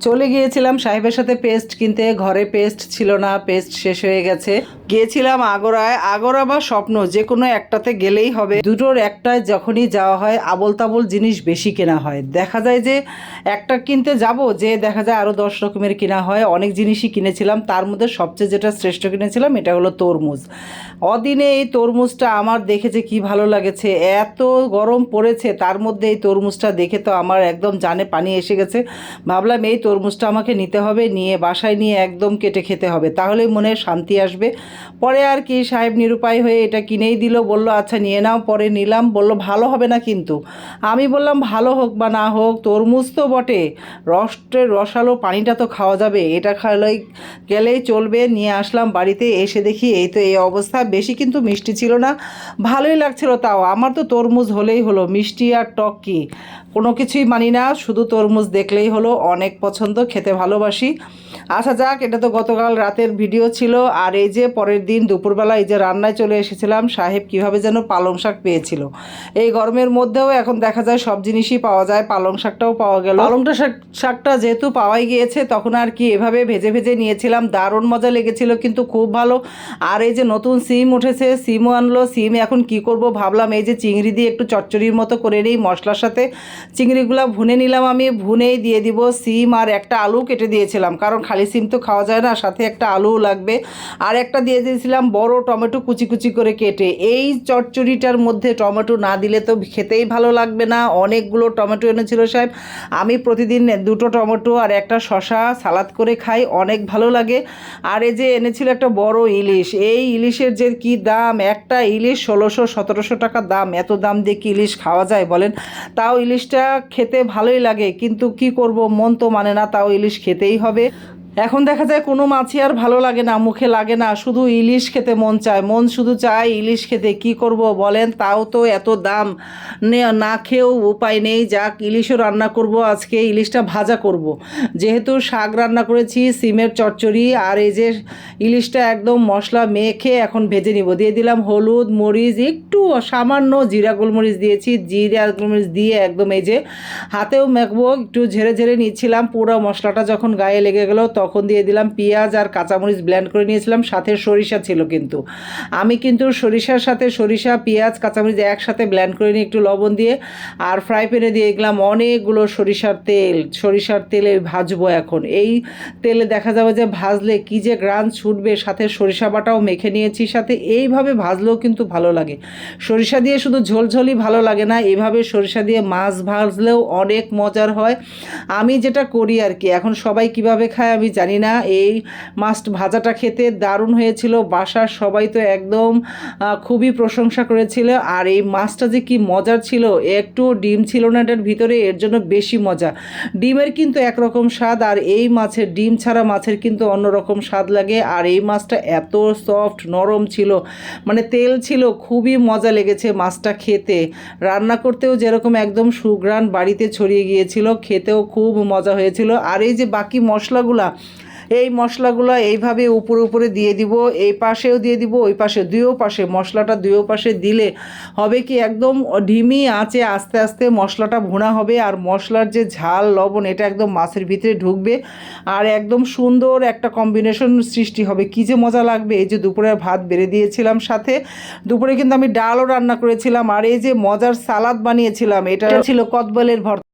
চলে গিয়েছিলাম সাহেবের সাথে পেস্ট কিনতে, ঘরে পেস্ট ছিল না, পেস্ট শেষ হয়ে গেছে। গিয়েছিলাম আগরায়, আগরা বা স্বপ্ন যে কোনো একটাতে গেলেই হবে। দুটোর একটায় যখনই যাওয়া হয় আবল তাবল জিনিস বেশি কেনা হয়। দেখা যায় যে একটা কিনতে যাব, যে দেখা যায় আরও 10 রকমের কেনা হয়। অনেক জিনিসই কিনেছিলাম, তার মধ্যে সবচেয়ে যেটা শ্রেষ্ঠ কিনেছিলাম এটা হলো তরমুজ। অদিনে এই তরমুজটা আমার দেখেছে কি ভালো লাগেছে, এত গরম পড়েছে তার মধ্যে এই তরমুজটা দেখে তো আমার একদম জানে পানি এসে গেছে। ভাবলাম এই তরমুজটা আমাকে নিতে হবে, নিয়ে বাসায় নিয়ে একদম কেটে খেতে হবে, তাহলেই মনে শান্তি আসবে। পরে আর কি সাহেব নিরুপায় হয়ে এটা কিনেই দিল, বলল আচ্ছা নিয়ে নাও। পরে নিলাম, বলল ভালো হবে না কিন্তু। আমি বললাম ভালো হোক বা না হোক, তরমুজ তো বটে, রসালো পানিটা তো খাওয়া যাবে, এটা খাওয়ালেই গেলেই চলবে। নিয়ে আসলাম বাড়িতে, এসে দেখি এই তো এই অবস্থা। বেশি কিন্তু মিষ্টি ছিল না, ভালোই লাগছিল। তাও আমার তো তরমুজ হলেই হলো, মিষ্টি আর টক কি কোনো কিছুই মানি না, শুধু তরমুজ দেখলেই হলো। অনেক পছন্দ, খেতে ভালোবাসি। আচ্ছা যাক, এটা তো গতকাল রাতের ভিডিও ছিল। আর এই যে পরের দিন দুপুরবেলা এই যে রান্নায় চলে এসেছিলাম, সাহেব কীভাবে যেন পালং শাক পেয়েছিল। এই গরমের মধ্যেও এখন দেখা যায় সব জিনিসই পাওয়া যায়, পালং শাকটাও পাওয়া গেল। শাকটা যেহেতু পাওয়াই গিয়েছে, তখন আর কি এভাবে ভেজে ভেজে নিয়েছিলাম, দারুণ মজা লেগেছিল, কিন্তু খুব ভালো। আর এই যে নতুন সিম উঠেছে, সিমও আনলো। সিম এখন কি করব ভাবলাম এই যে চিংড়ি দিয়ে একটু চচ্চড়ির মতো করে নিই, মশলার সাথে চিংড়িগুলো ভুনে নিলাম। আমি ভুনেই দিয়ে দিব সিম, আর একটা আলু কেটে দিয়েছিলাম, কারণ খালি সিম তো খাওয়া যায় না, সাথে একটা আলুও লাগবে। আর একটা দিয়ে দিয়েছিলাম বড় টমেটো কুচি কুচি করে কেটে। এই চচ্চড়িটার মধ্যে টমেটো না দিলে তো খেতেই ভালো লাগবে না। অনেকগুলো টমেটো এনেছিল সাহেব, আমি প্রতিদিন 2টো টমেটো আর একটা শশা সালাদ করে খাই, অনেক ভালো লাগে। আর এই যে এনেছিল একটা বড় ইলিশ, এই ইলিশের যে কি দাম, একটা ইলিশ 1600-1700 টাকা দাম। এত দাম দিয়ে কি ইলিশ খাওয়া যায় বলেন? তাও ইলিশটা খেতে ভালোই লাগে, কিন্তু কি করব, মন তো মানে না, তাও ইলিশ খেতেই হবে। এখন দেখা যায় কোনো মাছই আর ভালো লাগে না, মুখে লাগে না, শুধু ইলিশ খেতে মন চায়, মন শুধু চায় ইলিশ খেতে। কি করব বলেন? তাও তো এত দাম, না খেয়েও উপায় নেই। যাক, ইলিশও রান্না করব আজকে, ইলিশটা ভাজা করব। যেহেতু শাক রান্না করেছি, সিমের চচ্চড়ি, আর এই যে ইলিশটা একদম মশলা মেখে এখন ভেজে নিব। দিয়ে দিলাম হলুদ, মরিচ, একটু সামান্য জিরা গোলমরিচ দিয়েছি, জিরা গোলমরিচ দিয়ে একদম এই যে হাতেও মেখবো, একটু ঝেড়ে ঝেড়ে নিচ্ছিলাম। পুরো মশলাটা যখন গায়ে লেগে গেল তখন দিয়ে দিলাম পেঁয়াজ আর কাঁচামরিচ ব্লেন্ড করে নিয়েছিলাম, সাথে সরিষা ছিল। কিন্তু আমি কিন্তু সরিষার সাথে সরিষা, পেঁয়াজ, কাঁচামরিচ একসাথে ব্লেন্ড করে নিয়ে একটু লবণ দিয়ে, আর ফ্রাই প্যানে দিয়ে দিলাম অনেকগুলো সরিষার তেলে ভাজবো এখন। এই তেলে দেখা যাবে যে ভাজলে কি যে গ্রান ছুটবে, সাথে সরিষা বাটাও মেখে নিয়েছি সাথে। এইভাবে ভাজলেও কিন্তু ভালো লাগে। সরিষা দিয়ে শুধু ঝোলঝোলই ভালো লাগে না, এইভাবে সরিষা দিয়ে মাছ ভাজলেও অনেক মজার হয়। আমি যেটা করি আর কি, এখন সবাই কিভাবে খায় আমি জানি না। এই মাছ ভাজাটা খেতে দারুণ হয়েছিল, বাসার সবাই তো একদম খুবই প্রশংসা করেছিল। আর এই মাছটা যে কি মজার ছিল, একটু ডিম ছিল না এটার ভিতরে, এর জন্য বেশি মজা। ডিমের কিন্তু একরকম স্বাদ, আর এই মাছের ডিম ছাড়া মাছের কিন্তু অন্যরকম স্বাদ লাগে। আর এই মাছটা এত সফট নরম ছিল, মানে তেল ছিল, খুবই মজা লেগেছে মাছটা খেতে। রান্না করতেও যেরকম একদম সুঘ্রাণ বাড়িতে ছড়িয়ে গিয়েছিল, খেতেও খুব মজা হয়েছিল। আর এই যে বাকি মশলাগুলা, এই মশলাগুলো এইভাবে উপরে উপরে দিয়ে দিব, এই পাশেও দিয়ে দিব, ওই পাশে, দুইও পাশে মশলাটা দুইও পাশে দিলে হবে কি, একদম ধিমি আঁচে আস্তে আস্তে মশলাটা ভুনা হবে। আর মশলার যে ঝাল লবণ এটা একদম মাছের ভিতরে ঢুকবে, আর একদম সুন্দর একটা কম্বিনেশন সৃষ্টি হবে, কী যে মজা লাগবে। এই যে দুপুরের ভাত বেড়ে দিয়েছিলাম, সাথে দুপুরে কিন্তু আমি ডালও রান্না করেছিলাম, আর এই যে মজার সালাদ বানিয়েছিলাম, এটা ছিল কদবেলের ভর্তা।